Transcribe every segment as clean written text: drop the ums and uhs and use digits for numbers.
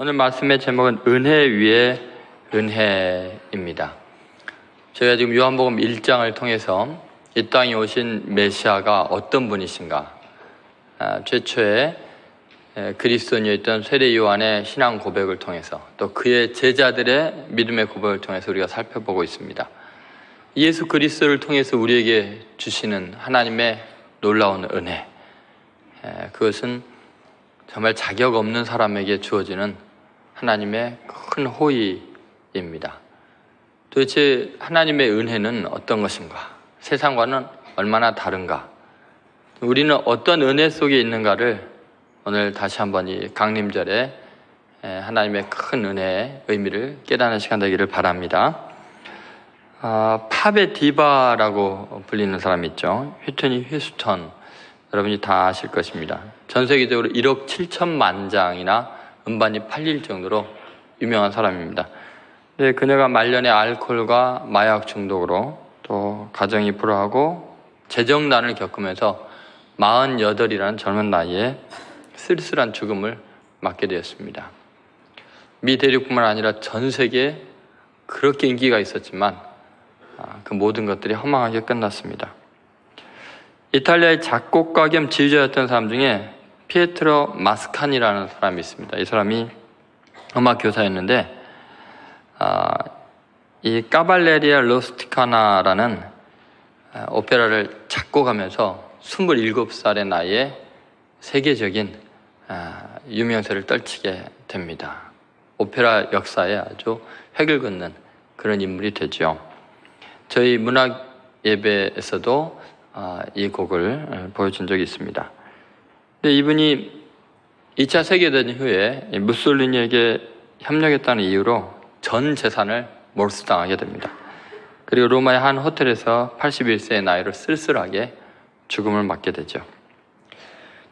오늘 말씀의 제목은 은혜 위에 은혜입니다. 저희가 지금 요한복음 1장을 통해서 이 땅에 오신 메시아가 어떤 분이신가, 최초의 그리스도인이었던 세례 요한의 신앙 고백을 통해서 또 그의 제자들의 믿음의 고백을 통해서 우리가 살펴보고 있습니다. 예수 그리스도를 통해서 우리에게 주시는 하나님의 놀라운 은혜, 그것은 정말 자격 없는 사람에게 주어지는 하나님의 큰 호의입니다. 도대체 하나님의 은혜는 어떤 것인가? 세상과는 얼마나 다른가? 우리는 어떤 은혜 속에 있는가를 오늘 다시 한번 이 강림절에 하나님의 큰 은혜의 의미를 깨닫는 시간 되기를 바랍니다. 팝의 디바라고 불리는 사람이 있죠. 휘트니 휴스턴, 여러분이 다 아실 것입니다. 전 세계적으로 1억 7천만 장이나 음반이 팔릴 정도로 유명한 사람입니다. 근데 그녀가 말년에 알코올과 마약 중독으로 또 가정이 불화하고 재정난을 겪으면서 48이라는 젊은 나이에 쓸쓸한 죽음을 맞게 되었습니다. 미 대륙뿐만 아니라 전 세계에 그렇게 인기가 있었지만 그 모든 것들이 허망하게 끝났습니다. 이탈리아의 작곡가 겸 지휘자였던 사람 중에 피에트로 마스카니라는 사람이 있습니다. 이 사람이 음악 교사였는데 이 까발레리아 로스티카나라는 오페라를 작곡하면서 27살의 나이에 세계적인 유명세를 떨치게 됩니다. 오페라 역사에 아주 획을 긋는 그런 인물이 되죠. 저희 문학 예배에서도 이 곡을 보여준 적이 있습니다. 근데 이분이 2차 세계대전 후에 무솔리니에게 협력했다는 이유로 전 재산을 몰수당하게 됩니다. 그리고 로마의 한 호텔에서 81세의 나이로 쓸쓸하게 죽음을 맞게 되죠.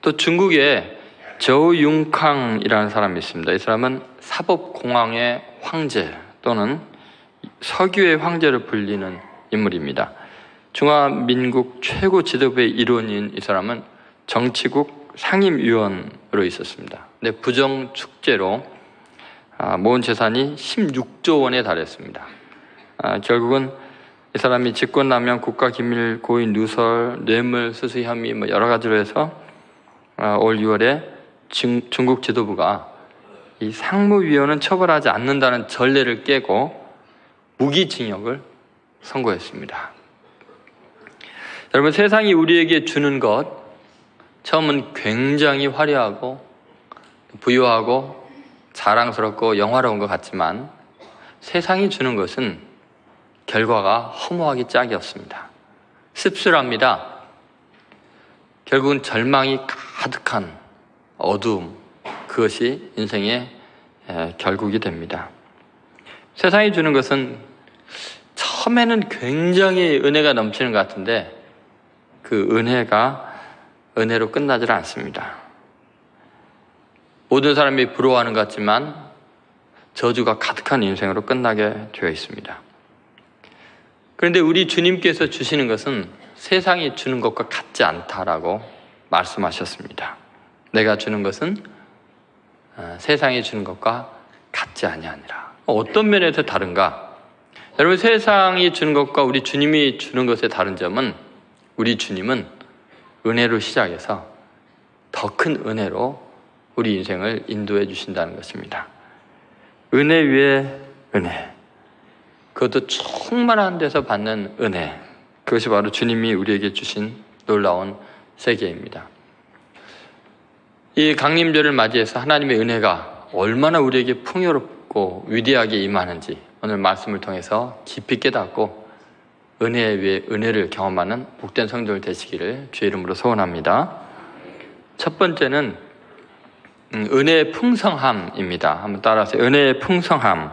또 중국에 저우융캉이라는 사람이 있습니다. 이 사람은 사법공황의 황제 또는 석유의 황제로 불리는 인물입니다. 중화민국 최고 지도부의 일원인 이 사람은 정치국 상임위원으로 있었습니다. 근데 부정축제로 모은 재산이 16조 원에 달했습니다. 결국은 이 사람이 직권남용, 국가기밀 고의 누설, 뇌물수수 혐의 여러 가지로 해서 올 6월에 중국 지도부가 이 상무위원은 처벌하지 않는다는 전례를 깨고 무기징역을 선고했습니다. 여러분, 세상이 우리에게 주는 것, 처음은 굉장히 화려하고 부유하고 자랑스럽고 영화로운 것 같지만 세상이 주는 것은 결과가 허무하기 짝이 없습니다. 씁쓸합니다. 결국은 절망이 가득한 어두움, 그것이 인생의 결국이 됩니다. 세상이 주는 것은 처음에는 굉장히 은혜가 넘치는 것 같은데 그 은혜가 은혜로 끝나질 않습니다. 모든 사람이 부러워하는 것 같지만 저주가 가득한 인생으로 끝나게 되어 있습니다. 그런데 우리 주님께서 주시는 것은 세상이 주는 것과 같지 않다라고 말씀하셨습니다. 내가 주는 것은 세상이 주는 것과 같지 아니하니라. 어떤 면에서 다른가? 여러분, 세상이 주는 것과 우리 주님이 주는 것의 다른 점은 우리 주님은 은혜로 시작해서 더 큰 은혜로 우리 인생을 인도해 주신다는 것입니다. 은혜 위에 은혜, 그것도 충만한 데서 받는 은혜, 그것이 바로 주님이 우리에게 주신 놀라운 세계입니다. 이 강림절을 맞이해서 하나님의 은혜가 얼마나 우리에게 풍요롭고 위대하게 임하는지 오늘 말씀을 통해서 깊이 깨닫고 은혜 위에 은혜를 경험하는 복된 성도들 되시기를 주의 이름으로 소원합니다. 첫 번째는 은혜의 풍성함입니다. 한번 따라하세요. 은혜의 풍성함.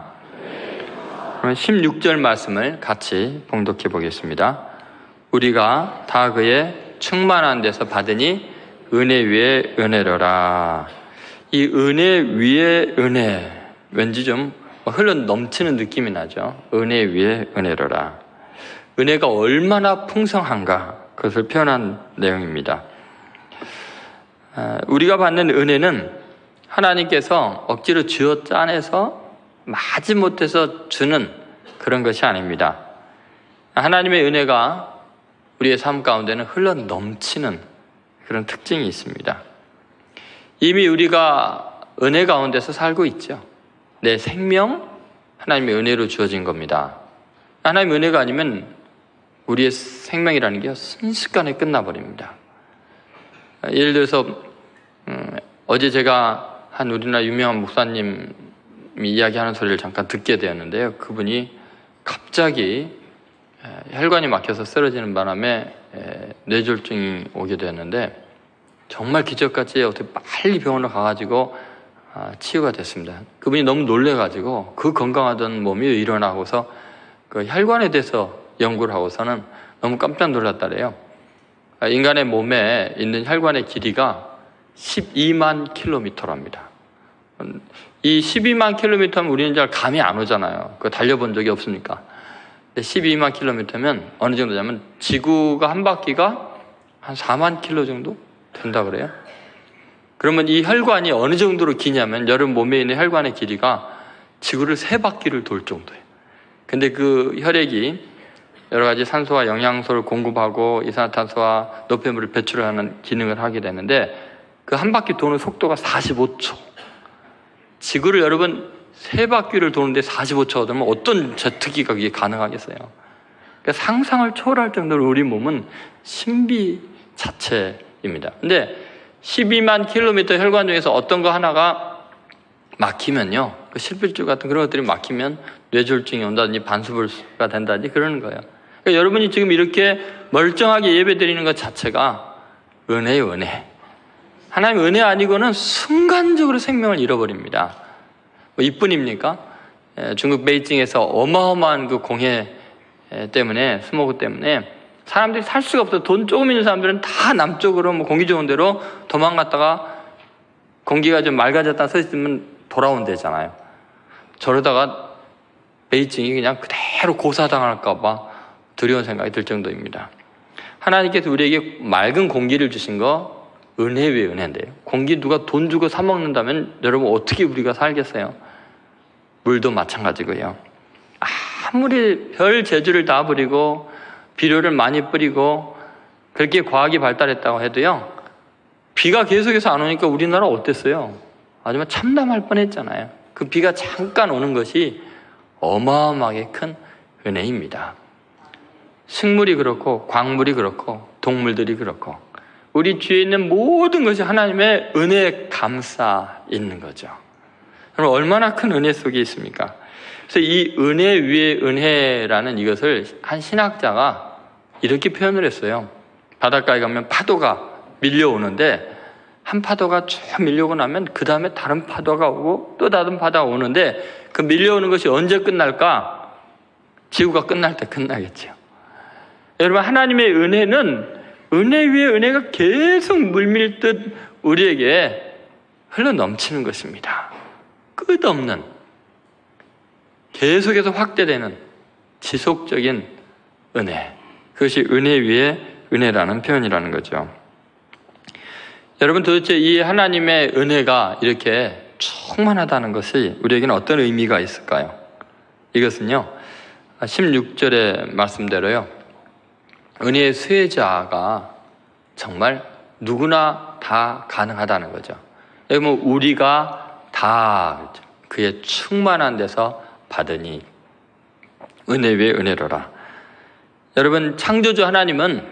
그러면 16절 말씀을 같이 봉독해 보겠습니다. 우리가 다 그의 충만한 데서 받으니 은혜 위에 은혜로라. 이 은혜 위에 은혜, 왠지 좀 흘러 넘치는 느낌이 나죠. 은혜 위에 은혜로라. 은혜가 얼마나 풍성한가, 그것을 표현한 내용입니다. 우리가 받는 은혜는 하나님께서 억지로 쥐어 짜내서 마지못해서 주는 그런 것이 아닙니다. 하나님의 은혜가 우리의 삶 가운데는 흘러 넘치는 그런 특징이 있습니다. 이미 우리가 은혜 가운데서 살고 있죠. 내 생명, 하나님의 은혜로 주어진 겁니다. 하나님의 은혜가 아니면 우리의 생명이라는 게 순식간에 끝나버립니다. 예를 들어서 어제 제가 한 우리나라 유명한 목사님이 이야기하는 소리를 잠깐 듣게 되었는데요. 그분이 갑자기 혈관이 막혀서 쓰러지는 바람에 뇌졸중이 오게 되었는데 정말 기적같이 어떻게 빨리 병원으로 가가지고 치유가 됐습니다. 그분이 너무 놀래가지고 그 건강하던 몸이 일어나고서 그 혈관에 대해서 연구를 하고서는 너무 깜짝 놀랐다래요. 인간의 몸에 있는 혈관의 길이가 12만 킬로미터랍니다. 이 12만 킬로미터면 우리는 잘 감이 안 오잖아요. 그거 달려본 적이 없으니까. 근데 12만 킬로미터면 어느 정도냐면 지구가 한 바퀴가 한 4만 킬로 정도 된다 그래요. 그러면 이 혈관이 어느 정도로 기냐면 여러분 몸에 있는 혈관의 길이가 지구를 3바퀴를 돌 정도예요. 근데 그 혈액이 여러 가지 산소와 영양소를 공급하고 이산화탄소와 노폐물을 배출하는 기능을 하게 되는데 그 한 바퀴 도는 속도가 45초. 지구를 여러분 3바퀴를 도는데 45초가 되면 어떤 제트기가 그게 가능하겠어요? 그러니까 상상을 초월할 정도로 우리 몸은 신비 자체입니다. 근데 12만 킬로미터 혈관 중에서 어떤 거 하나가 막히면요, 그 실핏줄 같은 그런 것들이 막히면 뇌졸중이 온다든지 반수불수가 된다든지 그러는 거예요. 그러니까 여러분이 지금 이렇게 멀쩡하게 예배 드리는 것 자체가 은혜예요, 은혜. 하나님의 은혜 아니고는 순간적으로 생명을 잃어버립니다. 뭐 이뿐입니까? 중국 베이징에서 어마어마한 그 공해 때문에, 스모그 때문에 사람들이 살 수가 없어. 돈 조금 있는 사람들은 다 남쪽으로 뭐 공기 좋은 데로 도망갔다가 공기가 좀 맑아졌다 서 있으면 돌아온대잖아요. 저러다가 베이징이 그냥 그대로 고사당할까봐 두려운 생각이 들 정도입니다. 하나님께서 우리에게 맑은 공기를 주신 거 은혜 위에 은혜인데요. 공기 누가 돈 주고 사 먹는다면 여러분 어떻게 우리가 살겠어요? 물도 마찬가지고요. 아무리 별 재주를 다 부리고 비료를 많이 뿌리고 그렇게 과학이 발달했다고 해도요, 비가 계속해서 안 오니까 우리나라 어땠어요? 하지만 참담할 뻔했잖아요. 그 비가 잠깐 오는 것이 어마어마하게 큰 은혜입니다. 식물이 그렇고 광물이 그렇고 동물들이 그렇고 우리 주위에 있는 모든 것이 하나님의 은혜에 감싸 있는 거죠. 그럼 얼마나 큰 은혜 속에 있습니까? 그래서 이 은혜 위에 은혜라는 이것을 한 신학자가 이렇게 표현을 했어요. 바닷가에 가면 파도가 밀려오는데 한 파도가 쭉 밀려오고 나면 그 다음에 다른 파도가 오고 또 다른 파도가 오는데 그 밀려오는 것이 언제 끝날까? 지구가 끝날 때 끝나겠죠. 여러분, 하나님의 은혜는 은혜 위에 은혜가 계속 물밀듯 우리에게 흘러 넘치는 것입니다. 끝없는, 계속해서 확대되는 지속적인 은혜. 그것이 은혜 위에 은혜라는 표현이라는 거죠. 여러분, 도대체 이 하나님의 은혜가 이렇게 충만하다는 것이 우리에게는 어떤 의미가 있을까요? 이것은요, 16절의 말씀대로요, 은혜의 수혜자가 정말 누구나 다 가능하다는 거죠. 여기 뭐 우리가 다 그의 충만한 데서 받으니 은혜 위에 은혜로라. 여러분, 창조주 하나님은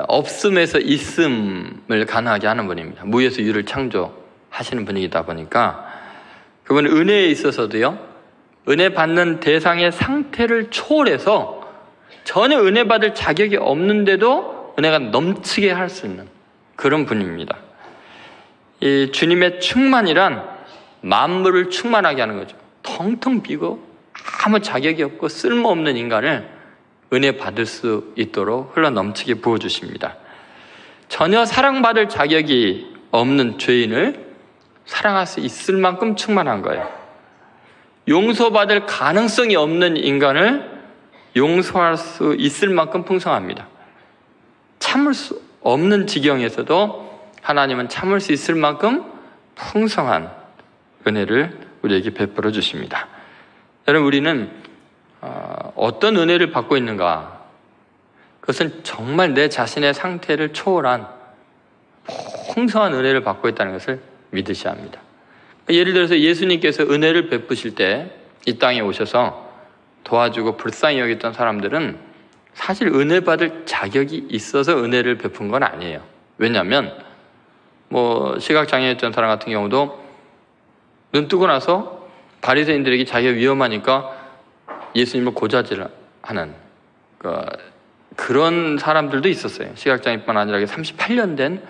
없음에서 있음을 가능하게 하는 분입니다. 무에서 유를 창조하시는 분이다 보니까 그분은 은혜에 있어서도요, 은혜 받는 대상의 상태를 초월해서 전혀 은혜 받을 자격이 없는데도 은혜가 넘치게 할 수 있는 그런 분입니다. 이 주님의 충만이란 만물을 충만하게 하는 거죠. 텅텅 비고 아무 자격이 없고 쓸모없는 인간을 은혜 받을 수 있도록 흘러 넘치게 부어주십니다. 전혀 사랑받을 자격이 없는 죄인을 사랑할 수 있을 만큼 충만한 거예요. 용서받을 가능성이 없는 인간을 용서할 수 있을 만큼 풍성합니다. 참을 수 없는 지경에서도 하나님은 참을 수 있을 만큼 풍성한 은혜를 우리에게 베풀어 주십니다. 여러분, 우리는 어떤 은혜를 받고 있는가? 그것은 정말 내 자신의 상태를 초월한 풍성한 은혜를 받고 있다는 것을 믿으셔야 합니다. 예를 들어서 예수님께서 은혜를 베푸실 때 이 땅에 오셔서 도와주고 불쌍히 여겼던 사람들은 사실 은혜 받을 자격이 있어서 은혜를 베푼 건 아니에요. 왜냐하면 시각장애였던 사람 같은 경우도 눈 뜨고 나서 바리새인들에게 자기가 위험하니까 예수님을 고자질하는 그런 사람들도 있었어요. 시각장애뿐 아니라 38년 된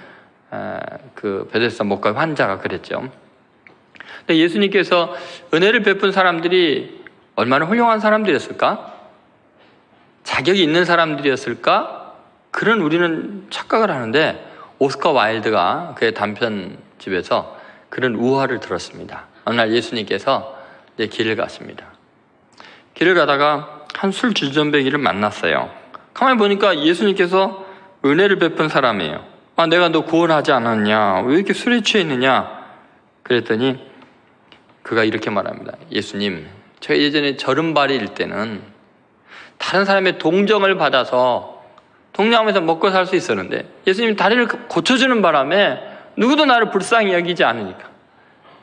그 베데스다 목가 환자가 그랬죠. 근데 예수님께서 은혜를 베푼 사람들이 얼마나 훌륭한 사람들이었을까? 자격이 있는 사람들이었을까? 그런 우리는 착각을 하는데 오스카 와일드가 그의 단편집에서 그런 우화를 들었습니다. 어느 날 예수님께서 이제 길을 가십니다. 길을 가다가 한 술 주전뱅이를 만났어요. 가만히 보니까 예수님께서 은혜를 베푼 사람이에요. 내가 너 구원하지 않았냐? 왜 이렇게 술에 취해 있느냐? 그랬더니 그가 이렇게 말합니다. 예수님, 제가 예전에 저른발이일 때는 다른 사람의 동정을 받아서 동정하면서 먹고 살 수 있었는데 예수님이 다리를 고쳐주는 바람에 누구도 나를 불쌍히 여기지 않으니까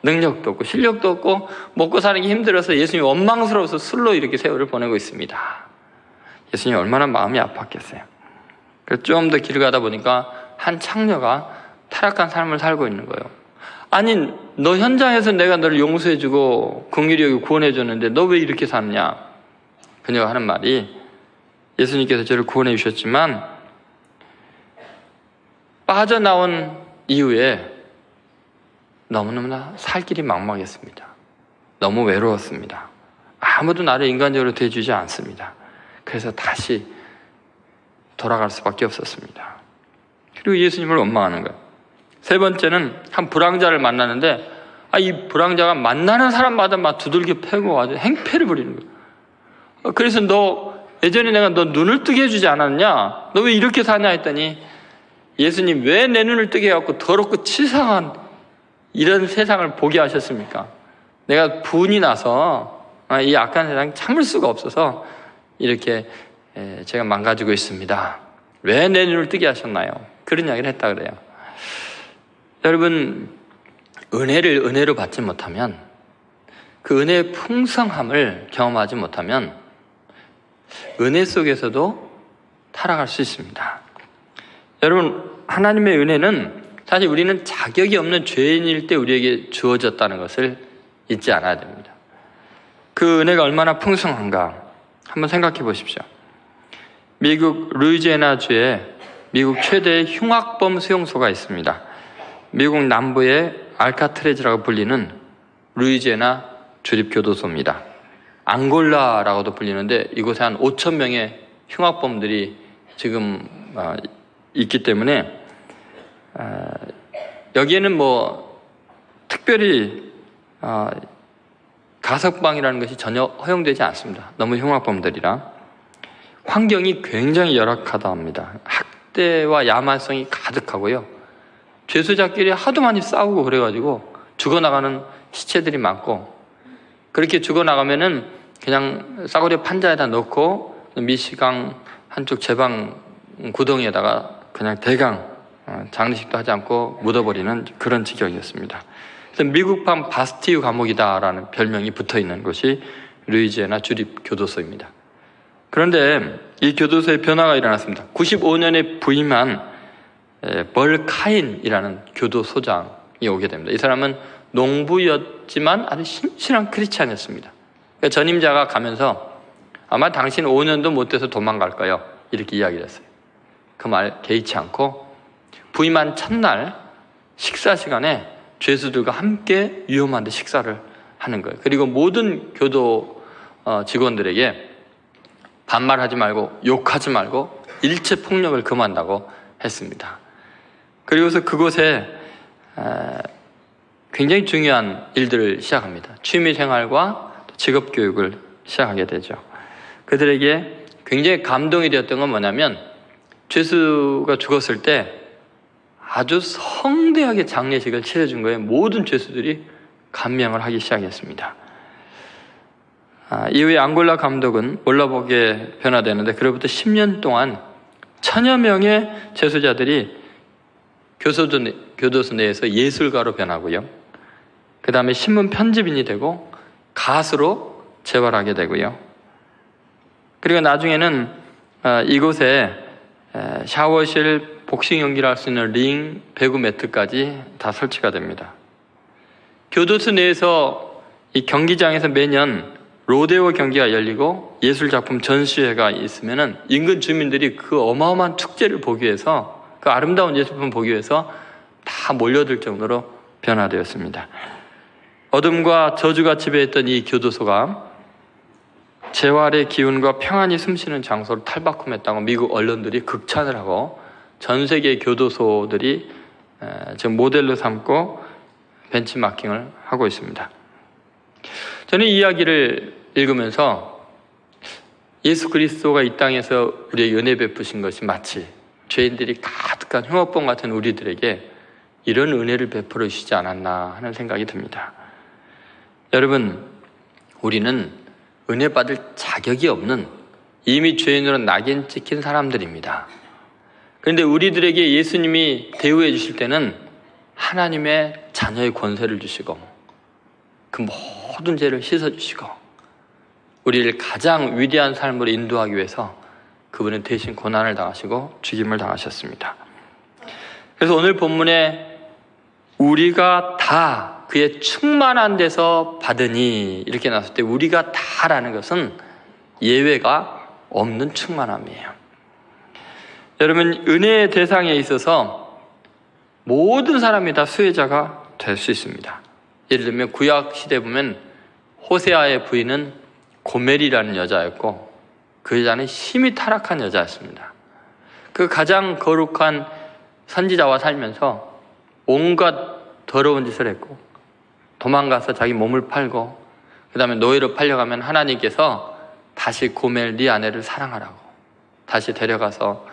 능력도 없고 실력도 없고 먹고 사는 게 힘들어서 예수님이 원망스러워서 술로 이렇게 세월을 보내고 있습니다. 예수님이 얼마나 마음이 아팠겠어요. 그래서 좀 더 길 가다 보니까 한 창녀가 타락한 삶을 살고 있는 거예요. 아니, 너 현장에서 내가 너를 용서해주고 긍휼히 여기고 구원해줬는데 너 왜 이렇게 사느냐? 그녀가 하는 말이 예수님께서 저를 구원해 주셨지만 빠져나온 이후에 너무너무나 살 길이 막막했습니다. 너무 외로웠습니다. 아무도 나를 인간적으로 대해주지 않습니다. 그래서 다시 돌아갈 수밖에 없었습니다. 그리고 예수님을 원망하는 거예요. 세 번째는 한 불황자를 만나는데 이 불황자가 만나는 사람마다 막 두들겨 패고 아주 행패를 부리는 거예요. 그래서 너 예전에 내가 너 눈을 뜨게 해주지 않았냐? 너 왜 이렇게 사냐 했더니 예수님 왜 내 눈을 뜨게 해갖고 더럽고 치사한 이런 세상을 보게 하셨습니까? 내가 분이 나서 이 악한 세상 참을 수가 없어서 이렇게 제가 망가지고 있습니다. 왜 내 눈을 뜨게 하셨나요? 그런 이야기를 했다 그래요. 여러분, 은혜를 은혜로 받지 못하면 그 은혜의 풍성함을 경험하지 못하면 은혜 속에서도 타락할 수 있습니다. 여러분, 하나님의 은혜는 사실 우리는 자격이 없는 죄인일 때 우리에게 주어졌다는 것을 잊지 않아야 됩니다. 그 은혜가 얼마나 풍성한가 한번 생각해 보십시오. 미국 루이지애나주에 미국 최대의 흉악범 수용소가 있습니다. 미국 남부의 알카트레즈라고 불리는 루이지애나 주립교도소입니다. 앙골라라고도 불리는데 이곳에 한 5천 명의 흉악범들이 지금 있기 때문에 여기에는 특별히 가석방이라는 것이 전혀 허용되지 않습니다. 너무 흉악범들이라. 환경이 굉장히 열악하다 합니다. 학대와 야만성이 가득하고요. 죄수자끼리 하도 많이 싸우고 그래가지고 죽어나가는 시체들이 많고, 그렇게 죽어나가면은 그냥 싸구려 판자에다 넣고 미시강 한쪽 제방 구덩이에다가 그냥 대강 장례식도 하지 않고 묻어버리는 그런 지경이었습니다. 그래서 미국판 바스티유 감옥이다라는 별명이 붙어있는 곳이 루이지애나 주립교도소입니다. 그런데 이 교도소에 변화가 일어났습니다. 95년에 부임한 벌 카인이라는 교도소장이 오게 됩니다. 이 사람은 농부였지만 아주 신실한 크리스찬이었습니다. 그러니까 전임자가 가면서 아마 당신 5년도 못 돼서 도망갈 거예요. 이렇게 이야기를 했어요. 그 말 개의치 않고 부임한 첫날 식사 시간에 죄수들과 함께 위험한데 식사를 하는 거예요. 그리고 모든 교도 직원들에게 반말하지 말고 욕하지 말고 일체 폭력을 금한다고 했습니다. 그리고서 그곳에 굉장히 중요한 일들을 시작합니다. 취미생활과 직업교육을 시작하게 되죠. 그들에게 굉장히 감동이 되었던 건 뭐냐면 죄수가 죽었을 때 아주 성대하게 장례식을 치러준 거에 모든 죄수들이 감명을 하기 시작했습니다. 이후에 앙골라 감독은 몰라보게 변화되는데 그로부터 10년 동안 1000여 명의 재소자들이 교도소 내에서 예술가로 변하고요. 그 다음에 신문 편집인이 되고 가수로 재활하게 되고요. 그리고 나중에는 이곳에 샤워실, 복싱 연기를 할 수 있는 링, 배구 매트까지 다 설치가 됩니다. 교도소 내에서 이 경기장에서 매년 로데오 경기가 열리고 예술작품 전시회가 있으면은 인근 주민들이 그 어마어마한 축제를 보기 위해서, 그 아름다운 예술품 보기 위해서 다 몰려들 정도로 변화되었습니다. 어둠과 저주가 지배했던 이 교도소가 재활의 기운과 평안이 숨쉬는 장소로 탈바꿈했다고 미국 언론들이 극찬을 하고 전 세계 교도소들이 지금 모델로 삼고 벤치마킹을 하고 있습니다. 저는 이 이야기를 읽으면서 예수 그리스도가 이 땅에서 우리의 은혜 베푸신 것이 마치 죄인들이 가득한 흉악범 같은 우리들에게 이런 은혜를 베풀어 주시지 않았나 하는 생각이 듭니다. 여러분, 우리는 은혜 받을 자격이 없는 이미 죄인으로 낙인 찍힌 사람들입니다. 그런데 우리들에게 예수님이 대우해 주실 때는 하나님의 자녀의 권세를 주시고 그 모든 죄를 씻어주시고 우리를 가장 위대한 삶으로 인도하기 위해서 그분은 대신 고난을 당하시고 죽임을 당하셨습니다. 그래서 오늘 본문에 우리가 다 그의 충만한 데서 받으니 이렇게 나왔을 때 우리가 다라는 것은 예외가 없는 충만함이에요. 여러분, 은혜의 대상에 있어서 모든 사람이 다 수혜자가 될 수 있습니다. 예를 들면 구약 시대 보면 호세아의 부인은 고멜이라는 여자였고 그 여자는 심히 타락한 여자였습니다. 그 가장 거룩한 선지자와 살면서 온갖 더러운 짓을 했고 도망가서 자기 몸을 팔고 그 다음에 노예로 팔려가면 하나님께서 다시 고멜 네 아내를 사랑하라고 다시 데려가서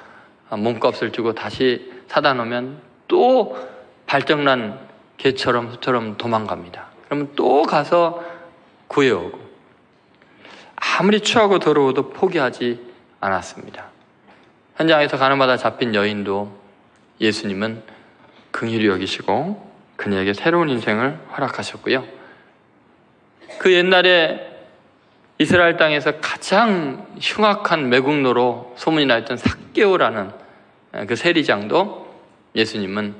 몸값을 주고 다시 사다 놓으면 또 발정난 개처럼 소처럼 도망갑니다. 그러면 또 가서 구해오고 아무리 추하고 더러워도 포기하지 않았습니다. 현장에서 가늠하다 잡힌 여인도 예수님은 긍휼히 여기시고 그녀에게 새로운 인생을 허락하셨고요. 그 옛날에 이스라엘 땅에서 가장 흉악한 매국노로 소문이 나 있던 삭개오라는 그 세리장도 예수님은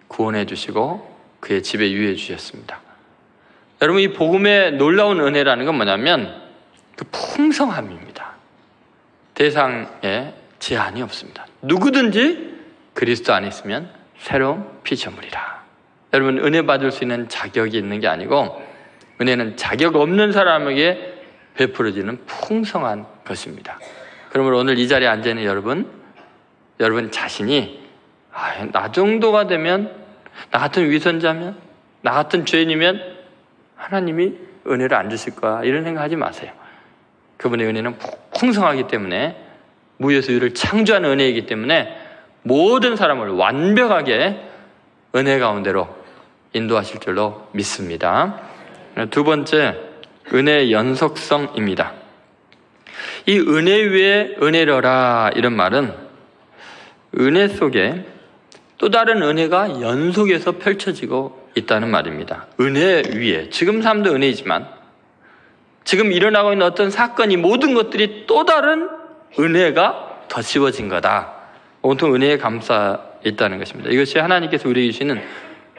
구원해 주시고 그의 집에 유해 주셨습니다. 여러분, 이 복음의 놀라운 은혜라는 건 뭐냐면 그 풍성함입니다. 대상에 제한이 없습니다. 누구든지 그리스도 안에 있으면 새로운 피조물이라. 여러분, 은혜 받을 수 있는 자격이 있는 게 아니고 은혜는 자격 없는 사람에게 베풀어지는 풍성한 것입니다. 그러므로 오늘 이 자리에 앉아있는 여러분 자신이 나 정도가 되면, 나 같은 위선자면, 나 같은 죄인이면 하나님이 은혜를 안 주실 거야 이런 생각하지 마세요. 그분의 은혜는 풍성하기 때문에 무에서 유를 창조한 은혜이기 때문에 모든 사람을 완벽하게 은혜 가운데로 인도하실 줄로 믿습니다. 두 번째, 은혜의 연속성입니다. 이 은혜 위에 은혜로라 이런 말은 은혜 속에 또 다른 은혜가 연속해서 펼쳐지고 있다는 말입니다. 은혜 위에, 지금 삶도 은혜이지만 지금 일어나고 있는 어떤 사건이 모든 것들이 또 다른 은혜가 덧씌워진 거다. 온통 은혜에 감싸 있다는 것입니다. 이것이 하나님께서 우리에게 주시는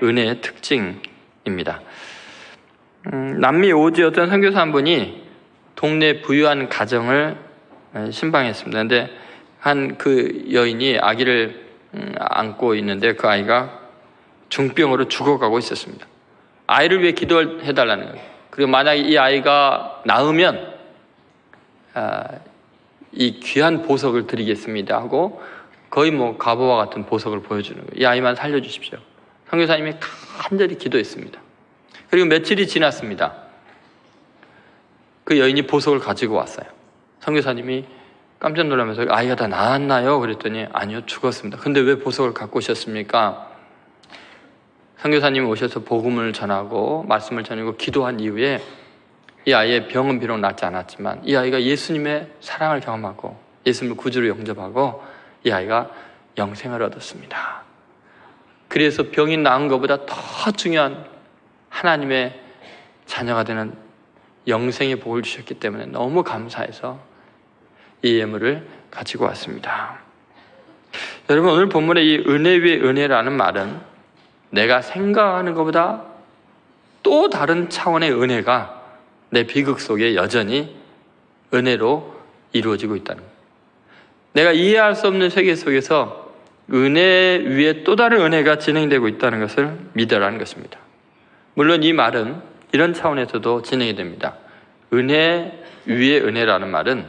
은혜의 특징입니다. 남미 오지였던 선교사 한 분이 동네 부유한 가정을 신방했습니다. 그런데 한 그 여인이 아기를 안고 있는데 그 아이가 중병으로 죽어가고 있었습니다. 아이를 위해 기도해달라는 거예요. 그리고 만약에 이 아이가 나으면 이 귀한 보석을 드리겠습니다 하고 거의 갑오와 같은 보석을 보여주는 거예요. 이 아이만 살려주십시오. 선교사님이 간절히 기도했습니다. 그리고 며칠이 지났습니다. 그 여인이 보석을 가지고 왔어요. 선교사님이 깜짝 놀라면서 아이가 다 나았나요? 그랬더니 아니요, 죽었습니다. 근데 왜 보석을 갖고 오셨습니까? 선교사님이 오셔서 복음을 전하고 말씀을 전하고 기도한 이후에 이 아이의 병은 비록 낫지 않았지만 이 아이가 예수님의 사랑을 경험하고 예수님을 구주로 영접하고 이 아이가 영생을 얻었습니다. 그래서 병이 나은 것보다 더 중요한 하나님의 자녀가 되는 영생의 복을 주셨기 때문에 너무 감사해서 이 예물을 가지고 왔습니다. 여러분, 오늘 본문의 이 은혜 위에 은혜라는 말은 내가 생각하는 것보다 또 다른 차원의 은혜가 내 비극 속에 여전히 은혜로 이루어지고 있다는 거예요. 내가 이해할 수 없는 세계 속에서 은혜 위에 또 다른 은혜가 진행되고 있다는 것을 믿으라는 것입니다. 물론 이 말은 이런 차원에서도 진행이 됩니다. 은혜 위에 은혜라는 말은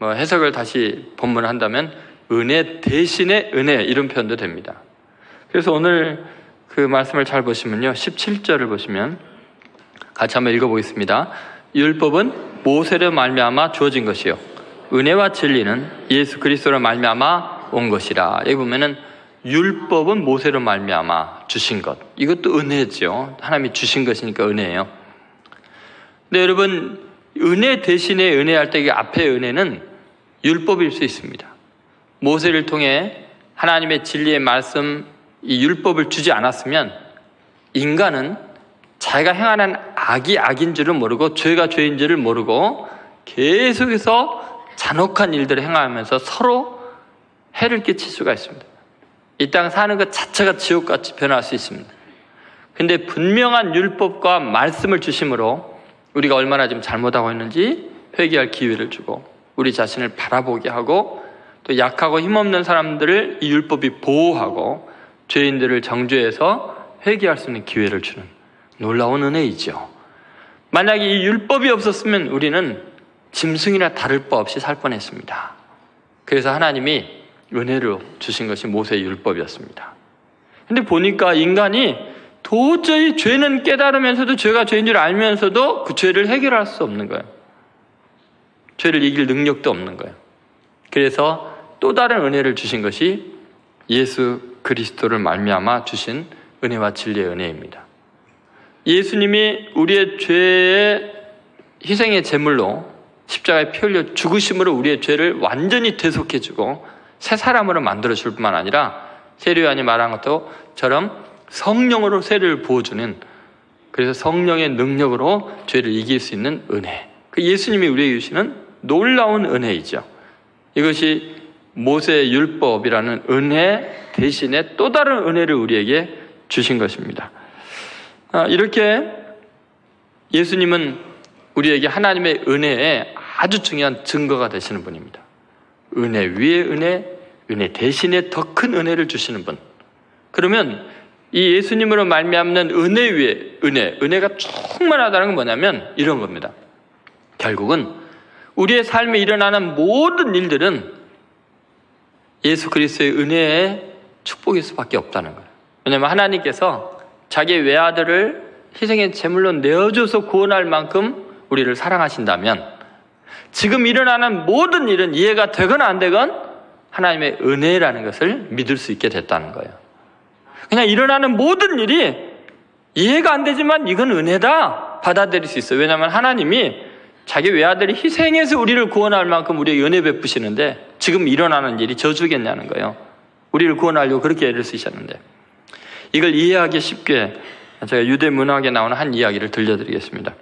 해석을 다시 본문을 한다면 은혜 대신에 은혜 이런 표현도 됩니다. 그래서 오늘 그 말씀을 잘 보시면요, 17절을 보시면 같이 한번 읽어보겠습니다. 율법은 모세로 말미암아 주어진 것이요 은혜와 진리는 예수 그리스도로 말미암아 온 것이라. 여기 보면은 율법은 모세로 말미암아 주신 것, 이것도 은혜죠. 하나님이 주신 것이니까 은혜예요. 근데 여러분, 은혜 대신에 은혜할 때 이 앞에 은혜는 율법일 수 있습니다. 모세를 통해 하나님의 진리의 말씀, 이 율법을 주지 않았으면 인간은 자기가 행하는 악이 악인 줄을 모르고 죄가 죄인 줄을 모르고 계속해서 잔혹한 일들을 행하면서 서로 해를 끼칠 수가 있습니다. 이 땅 사는 것 자체가 지옥같이 변할 수 있습니다. 근데 분명한 율법과 말씀을 주심으로 우리가 얼마나 지금 잘못하고 있는지 회개할 기회를 주고 우리 자신을 바라보게 하고 또 약하고 힘없는 사람들을 이 율법이 보호하고 죄인들을 정죄해서 회개할 수 있는 기회를 주는 놀라운 은혜이죠. 만약에 이 율법이 없었으면 우리는 짐승이나 다를 바 없이 살 뻔했습니다. 그래서 하나님이 은혜로 주신 것이 모세의 율법이었습니다. 근데 보니까 인간이 도저히 죄는 깨달으면서도 죄가 죄인 줄 알면서도 그 죄를 해결할 수 없는 거예요. 죄를 이길 능력도 없는 거예요. 그래서 또 다른 은혜를 주신 것이 예수 그리스도를 말미암아 주신 은혜와 진리의 은혜입니다. 예수님이 우리의 죄의 희생의 제물로 십자가에 피 흘려 죽으심으로 우리의 죄를 완전히 대속해주고 새 사람으로 만들어줄 뿐만 아니라 세례요한이 말한 것처럼 성령으로 세례를 부어주는, 그래서 성령의 능력으로 죄를 이길 수 있는 은혜, 그 예수님이 우리에게 주시는 놀라운 은혜이죠. 이것이 모세의 율법이라는 은혜 대신에 또 다른 은혜를 우리에게 주신 것입니다. 이렇게 예수님은 우리에게 하나님의 은혜에 아주 중요한 증거가 되시는 분입니다. 은혜 위에 은혜, 은혜 대신에 더 큰 은혜를 주시는 분. 그러면 이 예수님으로 말미암는 은혜 위에 은혜, 은혜가 충만하다는 건 뭐냐면 이런 겁니다. 결국은 우리의 삶에 일어나는 모든 일들은 예수 그리스도의 은혜의 축복일 수밖에 없다는 거예요. 왜냐하면 하나님께서 자기의 외아들을 희생의 제물로 내어줘서 구원할 만큼 우리를 사랑하신다면 지금 일어나는 모든 일은 이해가 되건 안 되건 하나님의 은혜라는 것을 믿을 수 있게 됐다는 거예요. 그냥 일어나는 모든 일이 이해가 안 되지만 이건 은혜다 받아들일 수 있어요. 왜냐하면 하나님이 자기 외아들이 희생해서 우리를 구원할 만큼 우리에게 은혜 베푸시는데 지금 일어나는 일이 저주겠냐는 거예요. 우리를 구원하려고 그렇게 애를 쓰셨는데, 이걸 이해하기 쉽게 제가 유대 문학에 나오는 한 이야기를 들려드리겠습니다.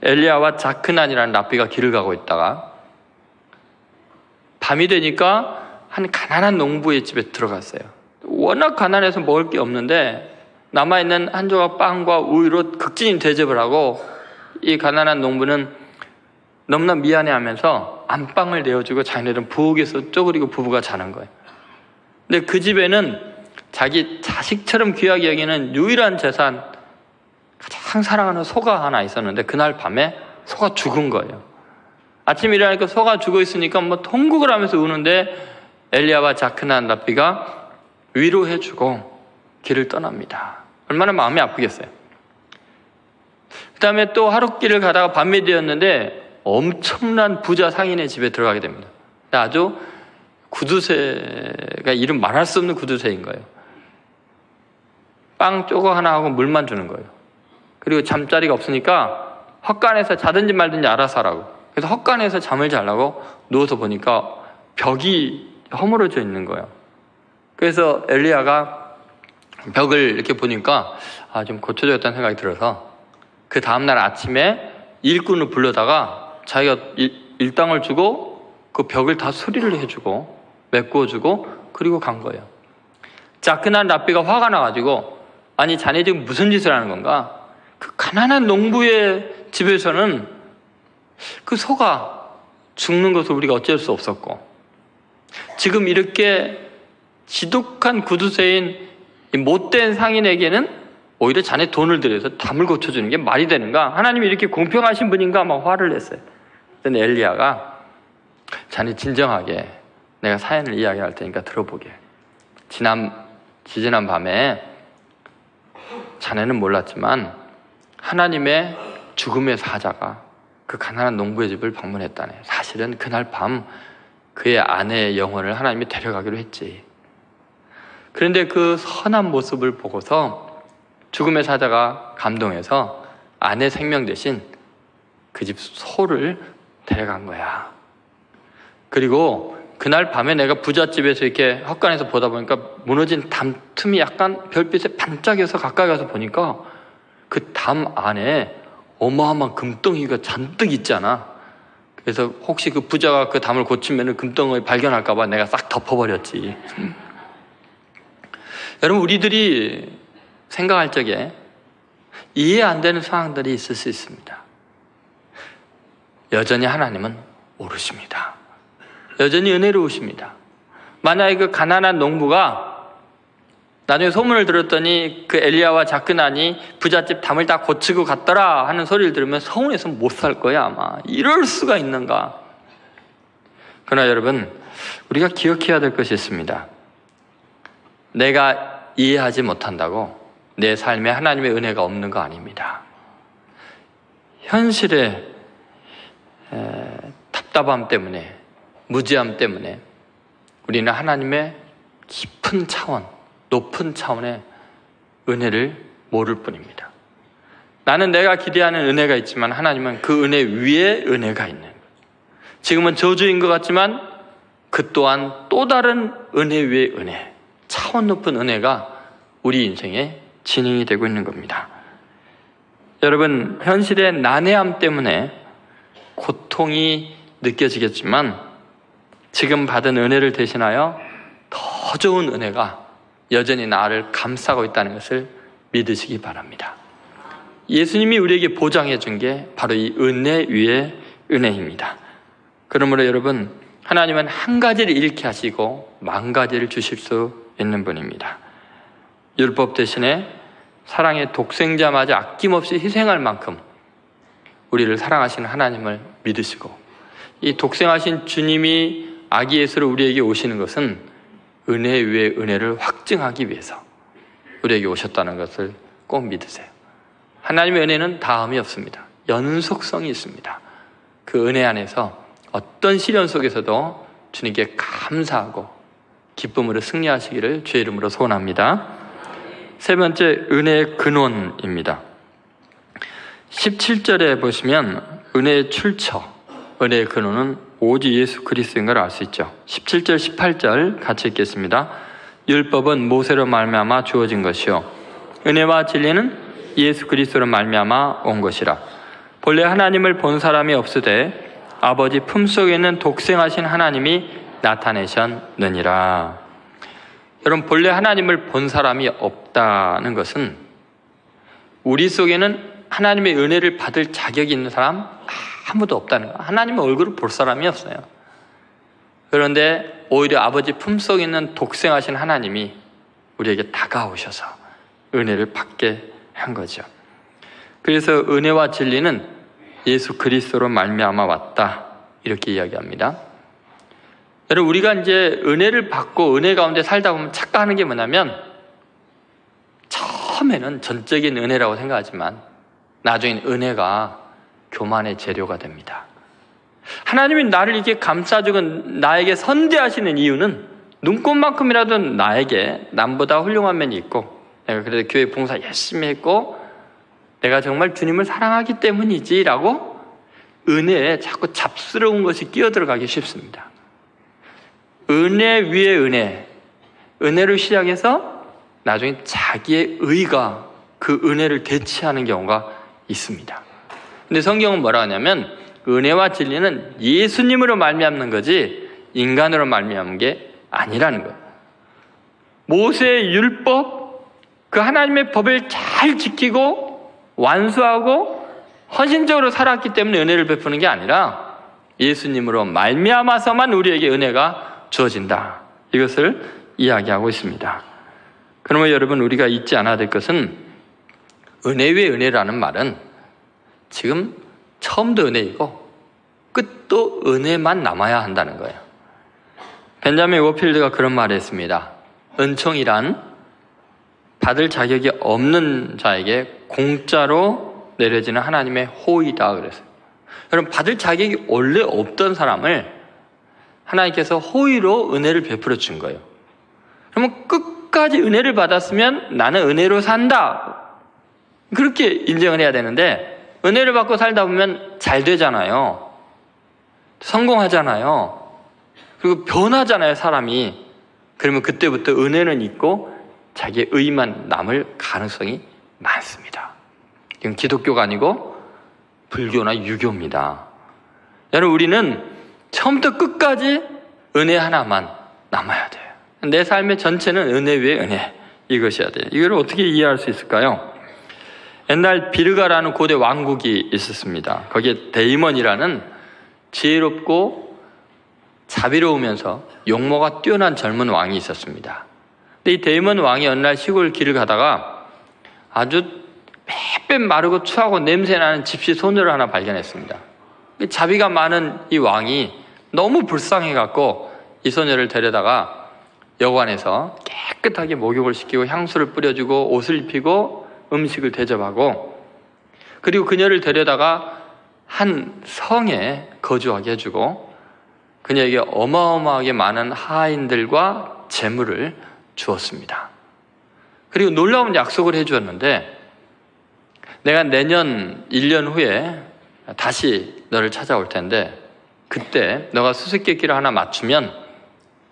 엘리야와 자크난이라는 랍비가 길을 가고 있다가 밤이 되니까 한 가난한 농부의 집에 들어갔어요. 워낙 가난해서 먹을 게 없는데 남아있는 한 조각 빵과 우유로 극진히 대접을 하고 이 가난한 농부는 너무나 미안해하면서 안방을 내어주고 자기네들은 부엌에서 쪼그리고 부부가 자는 거예요. 근데 그 집에는 자기 자식처럼 귀하게 여기는 유일한 재산, 가장 사랑하는 소가 하나 있었는데 그날 밤에 소가 죽은 거예요. 아침에 일어나니까 소가 죽어 있으니까 통곡을 하면서 우는데 엘리야와 자크난 랍비가 위로해주고 길을 떠납니다. 얼마나 마음이 아프겠어요. 그 다음에 또 하룻길을 가다가 밤이 되었는데 엄청난 부자 상인의 집에 들어가게 됩니다. 아주 구두쇠가 이름 말할 수 없는 구두쇠인 거예요. 빵 조각 하나 하고 물만 주는 거예요. 그리고 잠자리가 없으니까 헛간에서 자든지 말든지 알아서 하라고. 그래서 헛간에서 잠을 자려고 누워서 보니까 벽이 허물어져 있는 거예요. 그래서 엘리야가 벽을 이렇게 보니까 좀 고쳐져야겠다는 생각이 들어서 그 다음날 아침에 일꾼을 불러다가 자기가 일당을 주고 그 벽을 다 수리를 해주고 메꾸어주고 그리고 간 거예요. 자, 그날 랍비가 화가 나가지고 아니 자네 지금 무슨 짓을 하는 건가? 그 가난한 농부의 집에서는 그 소가 죽는 것을 우리가 어쩔 수 없었고 지금 이렇게 지독한 구두쇠인 이 못된 상인에게는 오히려 자네 돈을 들여서 담을 고쳐주는 게 말이 되는가? 하나님이 이렇게 공평하신 분인가? 막 화를 냈어요. 그런데 엘리야가 자네 진정하게 내가 사연을 이야기할 테니까 들어보게. 지지난 밤에 자네는 몰랐지만 하나님의 죽음의 사자가 그 가난한 농부의 집을 방문했다네. 사실은 그날 밤 그의 아내의 영혼을 하나님이 데려가기로 했지. 그런데 그 선한 모습을 보고서 죽음의 사자가 감동해서 아내 생명 대신 그 집 소를 데려간 거야. 그리고 그날 밤에 내가 부잣집에서 이렇게 헛간에서 보다 보니까 무너진 담 틈이 약간 별빛에 반짝여서 가까이 가서 보니까 그 담 안에 어마어마한 금덩이가 잔뜩 있잖아. 그래서 혹시 그 부자가 그 담을 고치면 금덩이 발견할까봐 내가 싹 덮어버렸지. 여러분, 우리들이 생각할 적에 이해 안 되는 상황들이 있을 수 있습니다. 여전히 하나님은 옳으십니다. 여전히 은혜로우십니다. 만약에 그 가난한 농부가 나중에 소문을 들었더니 그 엘리야와 작그난이 부잣집 담을 다 고치고 갔더라 하는 소리를 들으면 서운해서 못 살 거야 아마. 이럴 수가 있는가. 그러나 여러분, 우리가 기억해야 될 것이 있습니다. 내가 이해하지 못한다고 내 삶에 하나님의 은혜가 없는 거 아닙니다. 현실의 답답함 때문에, 무지함 때문에 우리는 하나님의 깊은 차원, 높은 차원의 은혜를 모를 뿐입니다. 나는 내가 기대하는 은혜가 있지만 하나님은 그 은혜 위에 은혜가 있는, 지금은 저주인 것 같지만 그 또한 또 다른 은혜 위에 은혜, 차원 높은 은혜가 우리 인생에 진행이 되고 있는 겁니다. 여러분, 현실의 난해함 때문에 고통이 느껴지겠지만 지금 받은 은혜를 대신하여 더 좋은 은혜가 여전히 나를 감싸고 있다는 것을 믿으시기 바랍니다. 예수님이 우리에게 보장해 준 게 바로 이 은혜 위에 은혜입니다. 그러므로 여러분, 하나님은 한 가지를 잃게 하시고 만 가지를 주실 수 있는 분입니다. 율법 대신에 사랑의 독생자마저 아낌없이 희생할 만큼 우리를 사랑하시는 하나님을 믿으시고, 이 독생하신 주님이 아기 예수로 우리에게 오시는 것은 은혜 위에 은혜를 확증하기 위해서 우리에게 오셨다는 것을 꼭 믿으세요. 하나님의 은혜는 다함이 없습니다. 연속성이 있습니다. 그 은혜 안에서 어떤 시련 속에서도 주님께 감사하고 기쁨으로 승리하시기를 주의 이름으로 소원합니다. 세 번째, 은혜의 근원입니다. 17절에 보시면 은혜의 출처, 은혜의 근원은 오직 예수 그리스도인 걸 알 수 있죠. 17절, 18절 같이 읽겠습니다. 율법은 모세로 말미암아 주어진 것이요 은혜와 진리는 예수 그리스도로 말미암아 온 것이라. 본래 하나님을 본 사람이 없으되 아버지 품속에 있는 독생하신 하나님이 나타내셨느니라. 여러분, 본래 하나님을 본 사람이 없다는 것은 우리 속에는 하나님의 은혜를 받을 자격이 있는 사람 아무도 없다는 거예요. 하나님의 얼굴을 볼 사람이 없어요. 그런데 오히려 아버지 품속에 있는 독생하신 하나님이 우리에게 다가오셔서 은혜를 받게 한 거죠. 그래서 은혜와 진리는 예수 그리스도로 말미암아 왔다, 이렇게 이야기합니다. 여러분, 우리가 이제 은혜를 받고 은혜 가운데 살다 보면 착각하는 게 뭐냐면, 처음에는 전적인 은혜라고 생각하지만 나중엔 은혜가 교만의 재료가 됩니다. 하나님이 나를 이렇게 감싸주고 나에게 선대하시는 이유는 눈꽃만큼이라도 나에게 남보다 훌륭한 면이 있고 내가 그래도 교회 봉사 열심히 했고 내가 정말 주님을 사랑하기 때문이지 라고 은혜에 자꾸 잡스러운 것이 끼어들어가기 쉽습니다. 은혜 위에 은혜, 은혜를 시작해서 나중에 자기의 의가 그 은혜를 대체하는 경우가 있습니다. 근데 성경은 뭐라 하냐면 은혜와 진리는 예수님으로 말미암는 거지 인간으로 말미암는 게 아니라는 거예요. 모세의 율법, 그 하나님의 법을 잘 지키고 완수하고 헌신적으로 살았기 때문에 은혜를 베푸는 게 아니라 예수님으로 말미암아서만 우리에게 은혜가 주어진다. 이것을 이야기하고 있습니다. 그러면 여러분 우리가 잊지 않아야 될 것은 은혜 위에 은혜라는 말은 지금 처음도 은혜이고 끝도 은혜만 남아야 한다는 거예요. 벤자민 워필드가 그런 말을 했습니다. 은총이란 받을 자격이 없는 자에게 공짜로 내려지는 하나님의 호의다 그랬어요. 여러분 받을 자격이 원래 없던 사람을 하나님께서 호의로 은혜를 베풀어 준 거예요. 그러면 끝까지 은혜를 받았으면 나는 은혜로 산다. 그렇게 인정을 해야 되는데 은혜를 받고 살다 보면 잘 되잖아요. 성공하잖아요. 그리고 변하잖아요, 사람이. 그러면 그때부터 은혜는 있고 자기의 의만 남을 가능성이 많습니다. 이건 기독교가 아니고 불교나 유교입니다. 여러분 우리는 처음부터 끝까지 은혜 하나만 남아야 돼요. 내 삶의 전체는 은혜 위에 은혜, 이것이어야 돼요. 이걸 어떻게 이해할 수 있을까요? 옛날 비르가라는 고대 왕국이 있었습니다. 거기에 데이먼이라는 지혜롭고 자비로우면서 용모가 뛰어난 젊은 왕이 있었습니다. 근데 이 데이먼 왕이 어느 날 시골 길을 가다가 아주 빼빼 마르고 추하고 냄새나는 집시 소녀를 하나 발견했습니다. 자비가 많은 이 왕이 너무 불쌍해갖고 이 소녀를 데려다가 여관에서 깨끗하게 목욕을 시키고 향수를 뿌려주고 옷을 입히고 음식을 대접하고 그리고 그녀를 데려다가 한 성에 거주하게 해주고 그녀에게 어마어마하게 많은 하인들과 재물을 주었습니다. 그리고 놀라운 약속을 해주었는데 내가 내년 1년 후에 다시 너를 찾아올 텐데 그때 너가 수수께끼를 하나 맞추면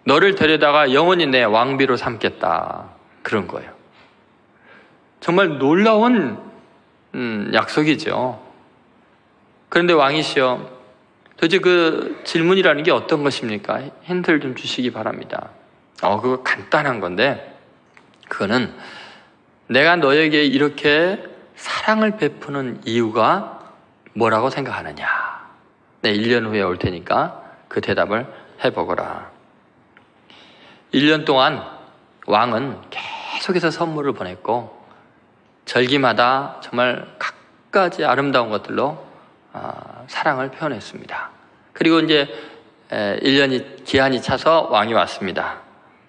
너를 데려다가 영원히 내 왕비로 삼겠다. 그런 거예요. 정말 놀라운 약속이죠. 그런데 왕이시여, 도대체 그 질문이라는 게 어떤 것입니까? 힌트를 좀 주시기 바랍니다. 그거 간단한 건데 그거는 내가 너에게 이렇게 사랑을 베푸는 이유가 뭐라고 생각하느냐? 네, 1년 후에 올 테니까 그 대답을 해보거라. 1년 동안 왕은 계속해서 선물을 보냈고 절기마다 정말 갖가지 아름다운 것들로 사랑을 표현했습니다. 그리고 이제 1년이 기한이 차서 왕이 왔습니다.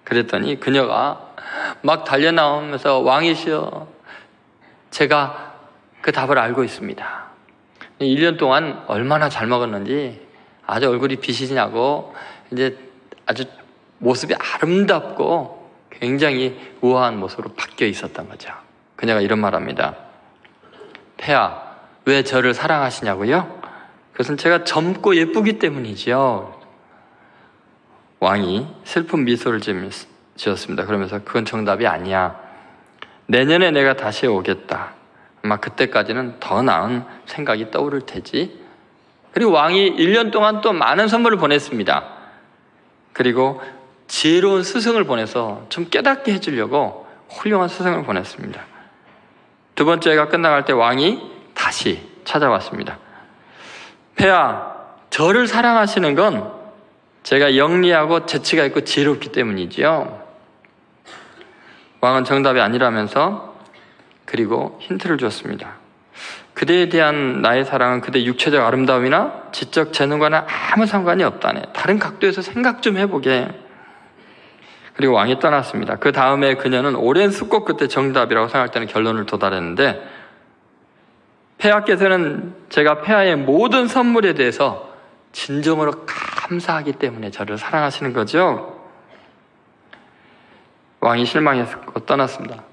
그랬더니 그녀가 막 달려나오면서 왕이시여, 제가 그 답을 알고 있습니다. 1년 동안 얼마나 잘 먹었는지 아주 얼굴이 빛이 나고 이제 아주 모습이 아름답고 굉장히 우아한 모습으로 바뀌어 있었던 거죠. 그녀가 이런 말합니다. 폐하, 왜 저를 사랑하시냐고요? 그것은 제가 젊고 예쁘기 때문이지요. 왕이 슬픈 미소를 지었습니다. 그러면서 그건 정답이 아니야. 내년에 내가 다시 오겠다. 아마 그때까지는 더 나은 생각이 떠오를 테지. 그리고 왕이 1년 동안 또 많은 선물을 보냈습니다. 그리고 지혜로운 스승을 보내서 좀 깨닫게 해주려고 훌륭한 스승을 보냈습니다. 두 번째가 끝나갈 때 왕이 다시 찾아왔습니다. 폐하, 저를 사랑하시는 건 제가 영리하고 재치가 있고 지혜롭기 때문이지요. 왕은 정답이 아니라면서 그리고 힌트를 줬습니다. 그대에 대한 나의 사랑은 그대 육체적 아름다움이나 지적 재능과는 아무 상관이 없다네. 다른 각도에서 생각 좀 해보게. 그리고 왕이 떠났습니다. 그 다음에 그녀는 오랜 숙고 끝에 정답이라고 생각되는 결론을 도달했는데 폐하께서는 제가 폐하의 모든 선물에 대해서 진정으로 감사하기 때문에 저를 사랑하시는 거죠. 왕이 실망해서 떠났습니다.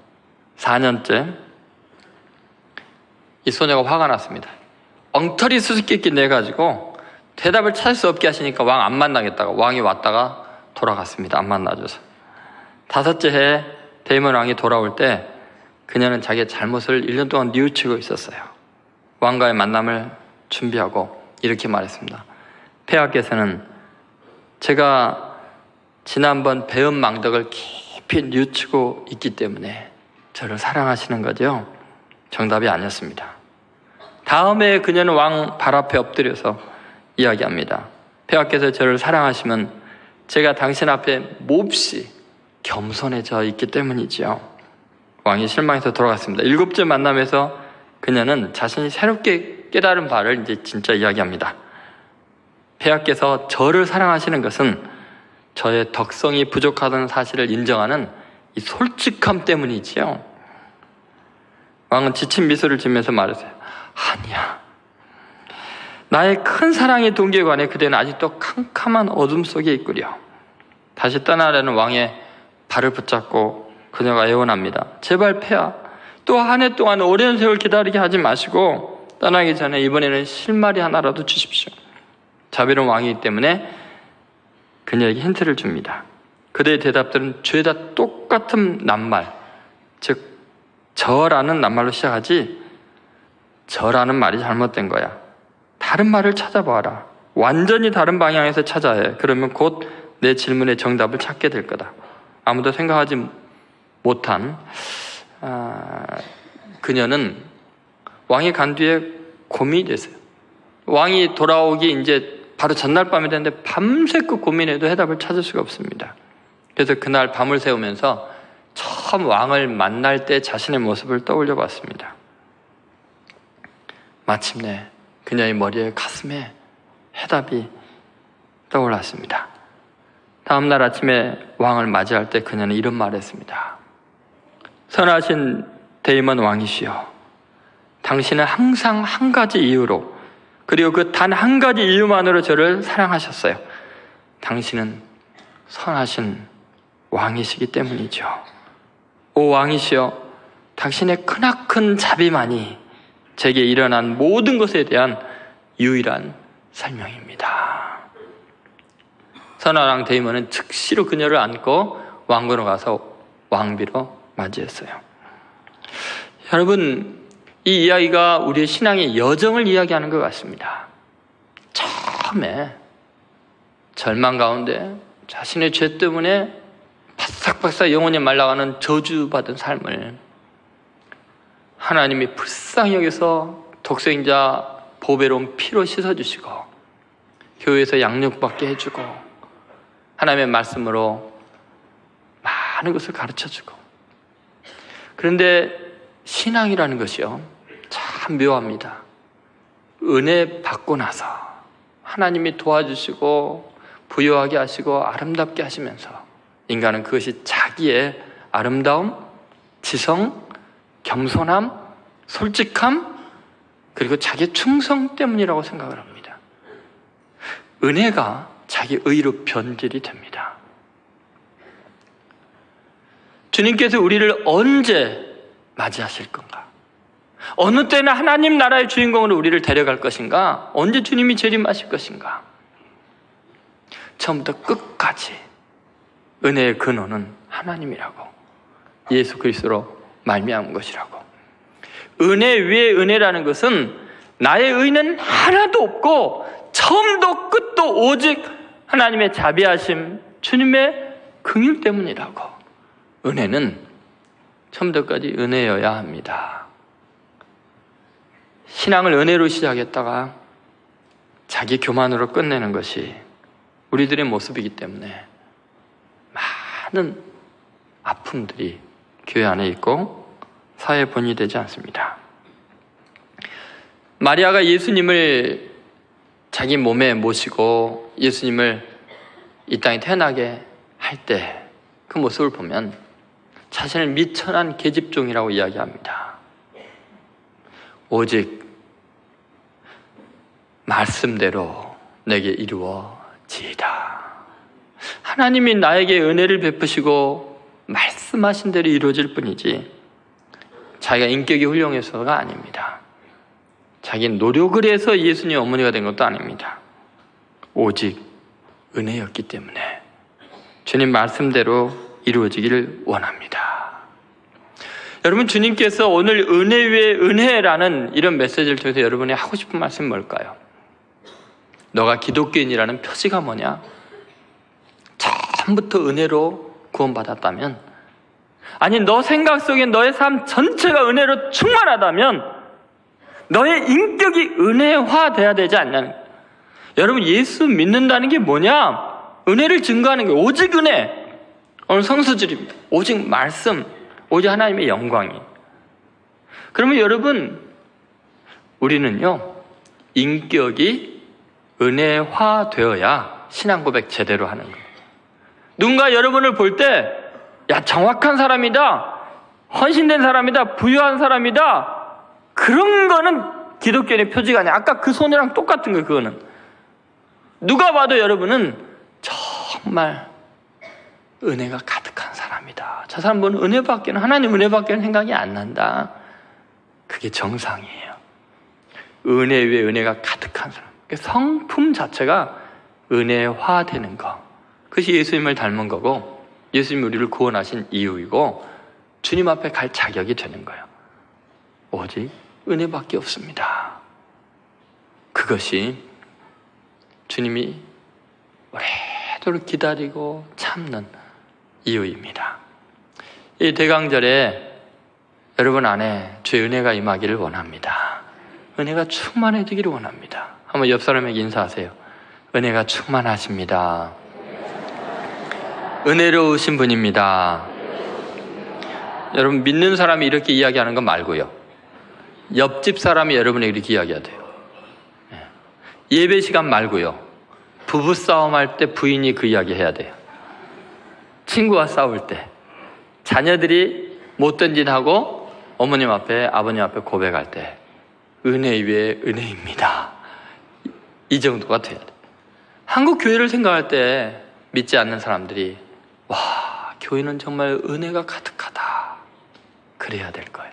4년째 이 소녀가 화가 났습니다. 엉터리 수수께끼 내가지고 대답을 찾을 수 없게 하시니까 왕 안 만나겠다가 왕이 왔다가 돌아갔습니다. 안 만나줘서. 5째 해 데이먼 왕이 돌아올 때 그녀는 자기의 잘못을 1년 동안 뉘우치고 있었어요. 왕과의 만남을 준비하고 이렇게 말했습니다. 폐하께서는 제가 지난번 배은 망덕을 깊이 뉘우치고 있기 때문에 저를 사랑하시는 거죠? 정답이 아니었습니다. 다음에 그녀는 왕 발 앞에 엎드려서 이야기합니다. 폐하께서 저를 사랑하시면 제가 당신 앞에 몹시 겸손해져 있기 때문이지요. 왕이 실망해서 돌아갔습니다. 7째 만남에서 그녀는 자신이 새롭게 깨달은 바를 이제 진짜 이야기합니다. 폐하께서 저를 사랑하시는 것은 저의 덕성이 부족하다는 사실을 인정하는 이 솔직함 때문이지요. 왕은 지친 미소를 지으면서 말했어요. 아니야. 나의 큰 사랑의 동기에 관해 그대는 아직도 캄캄한 어둠 속에 있구려. 다시 떠나려는 왕의 발을 붙잡고 그녀가 애원합니다. 제발 폐하, 또 한 해 동안 오랜 세월 기다리게 하지 마시고 떠나기 전에 이번에는 실마리 하나라도 주십시오. 자비로운 왕이기 때문에 그녀에게 힌트를 줍니다. 그대의 대답들은 죄다 똑같은 낱말, 즉 저라는 낱말로 시작하지 저라는 말이 잘못된 거야. 다른 말을 찾아봐라. 완전히 다른 방향에서 찾아야 해. 그러면 곧 내 질문의 정답을 찾게 될 거다. 아무도 생각하지 못한 그녀는 왕이 간 뒤에 고민이 됐어요. 왕이 돌아오기 이제 바로 전날 밤이 됐는데 밤새껏 고민해도 해답을 찾을 수가 없습니다. 그래서 그날 밤을 새우면서 처음 왕을 만날 때 자신의 모습을 떠올려 봤습니다. 마침내 그녀의 머리에 가슴에 해답이 떠올랐습니다. 다음날 아침에 왕을 맞이할 때 그녀는 이런 말을 했습니다. 선하신 데이먼 왕이시여, 당신은 항상 한 가지 이유로, 그리고 그 단 한 가지 이유만으로 저를 사랑하셨어요. 당신은 선하신 왕이시기 때문이죠. 오 왕이시여, 당신의 크나큰 자비만이 제게 일어난 모든 것에 대한 유일한 설명입니다. 선한 왕 데이먼은 즉시로 그녀를 안고 왕궁으로 가서 왕비로 맞이했어요. 여러분, 이 이야기가 우리의 신앙의 여정을 이야기하는 것 같습니다. 처음에 절망 가운데 자신의 죄 때문에 바싹바싹 영혼이 말라가는 저주받은 삶을 하나님이 불쌍히 여기서 독생자 보배로운 피로 씻어주시고 교회에서 양육받게 해주고 하나님의 말씀으로 많은 것을 가르쳐주고, 그런데 신앙이라는 것이요 참 묘합니다. 은혜 받고 나서 하나님이 도와주시고 부유하게 하시고 아름답게 하시면서 인간은 그것이 자기의 아름다움, 지성, 겸손함, 솔직함, 그리고 자기의 충성 때문이라고 생각을 합니다. 은혜가 자기 의로 변질이 됩니다. 주님께서 우리를 언제 맞이하실 건가? 어느 때는 하나님 나라의 주인공으로 우리를 데려갈 것인가? 언제 주님이 재림하실 것인가? 처음부터 끝까지 은혜의 근원은 하나님이라고, 예수 그리스도로 말미암은 것이라고. 은혜 위에 은혜라는 것은 나의 의는 하나도 없고 처음도 끝도 오직 하나님의 자비하심, 주님의 긍휼 때문이라고. 은혜는 처음부터 끝까지 은혜여야 합니다. 신앙을 은혜로 시작했다가 자기 교만으로 끝내는 것이 우리들의 모습이기 때문에 많은 아픔들이 교회 안에 있고 사회에 본이 되지 않습니다. 마리아가 예수님을 자기 몸에 모시고 예수님을 이 땅에 태어나게 할 때 그 모습을 보면 자신을 미천한 계집종이라고 이야기합니다. 오직 말씀대로 내게 이루어지이다. 하나님이 나에게 은혜를 베푸시고 말씀하신 대로 이루어질 뿐이지 자기가 인격이 훌륭해서가 아닙니다. 자기 노력을 해서 예수님 어머니가 된 것도 아닙니다. 오직 은혜였기 때문에 주님 말씀대로 이루어지기를 원합니다. 여러분, 주님께서 오늘 은혜 위에 은혜라는 이런 메시지를 통해서 여러분이 하고 싶은 말씀이 뭘까요? 너가 기독교인이라는 표시가 뭐냐? 처음부터 은혜로 구원받았다면, 아니 너 생각 속에 너의 삶 전체가 은혜로 충만하다면 너의 인격이 은혜화돼야 되지 않냐는. 여러분, 예수 믿는다는 게 뭐냐? 은혜를 증거하는 게 오직 은혜. 오늘 성수절입니다. 오직 말씀, 오직 하나님의 영광이. 그러면 여러분, 우리는요 인격이 은혜화되어야 신앙 고백 제대로 하는 거예요. 누군가 여러분을 볼 때, 야, 정확한 사람이다, 헌신된 사람이다, 부유한 사람이다, 그런 거는 기독교인의 표지가 아니야. 아까 그 손이랑 똑같은 거예요. 그거는 누가 봐도 여러분은 정말 은혜가 가득한 사람이다. 저 사람 보는 은혜밖에는, 하나님 은혜밖에는 생각이 안 난다. 그게 정상이에요. 은혜 위에 은혜가 가득한 사람. 성품 자체가 은혜화되는 거. 그것이 예수님을 닮은 거고, 예수님이 우리를 구원하신 이유이고, 주님 앞에 갈 자격이 되는 거예요. 오직 은혜밖에 없습니다. 그것이 주님이 오래도록 기다리고 참는 이유입니다. 이 대강절에 여러분 안에 주의 은혜가 임하기를 원합니다. 은혜가 충만해지기를 원합니다. 한번 옆 사람에게 인사하세요. 은혜가 충만하십니다. 은혜로우신 분입니다. 여러분, 믿는 사람이 이렇게 이야기하는 건 말고요, 옆집 사람이 여러분에게 이렇게 이야기해야 돼요. 예배 시간 말고요, 부부싸움 할 때 부인이 그 이야기 해야 돼요. 친구와 싸울 때, 자녀들이 못된 짓 하고 어머님 앞에, 아버님 앞에 고백할 때, 은혜 위에 은혜입니다. 이 정도가 돼야 돼요. 한국 교회를 생각할 때 믿지 않는 사람들이, 와, 교회는 정말 은혜가 가득하다, 그래야 될 거예요.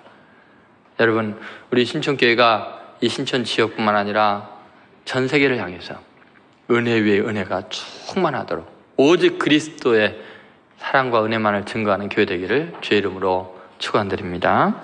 여러분, 우리 신촌교회가 이 신촌 지역뿐만 아니라 전 세계를 향해서 은혜 위에 은혜가 충만하도록 오직 그리스도의 사랑과 은혜만을 증거하는 교회 되기를 주의 이름으로 축원드립니다.